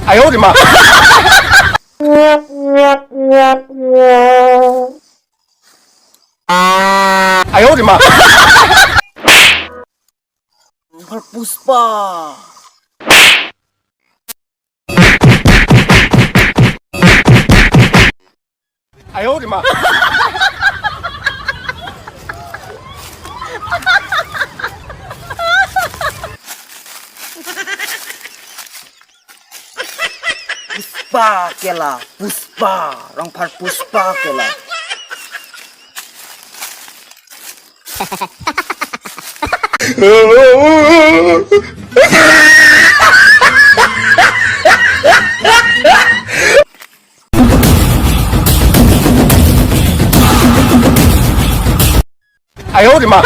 哎呦我的妈！哎呦我的妈！Puspa. 哎呦我的妈！Puspa kela, Puspa, orang par Puspa kela. Ai eu de ma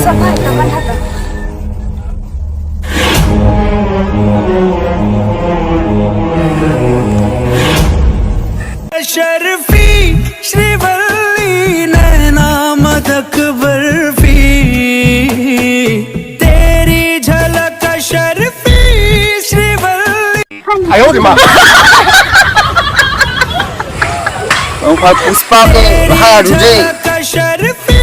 Sampai kapan hata? शर्फी Srivalli नैना मदक बर्फी तेरी झलक शर्फी Srivalli 哎呦我的妈 Orang par Puspa ke bahaya duje. शर्फी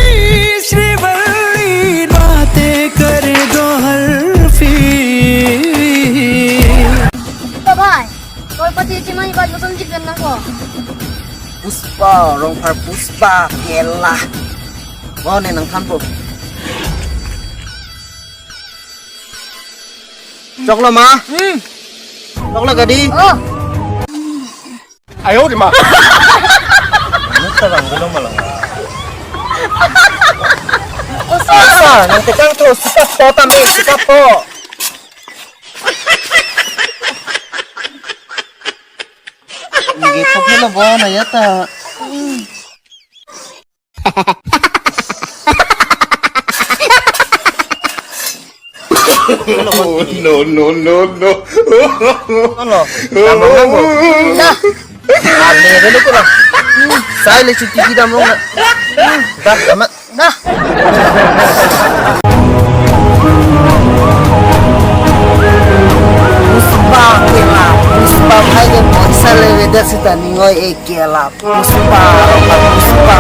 Srivalli बातें करे दो हल्फी To bhai, toy pati cima ni baju kan jikan na ko. Puspa, orang par Puspa kela. Wow ni nang kampo. Chok lo ma. Chok lo gadi. Oh, 哎呦我的妈 Terang belum malang. Ah, nanti kang terus sikap po tambi, sikap po. Hindi po pala ba na yata. No Ano? Tamang lang po. dah. Ane dulu ko lang. Saya le cuti kita mo na. Dah, tamat. Dah. Puspa kela. Puspa hai ke monsa le weda sita ningoy e kela. Puspa, Puspa.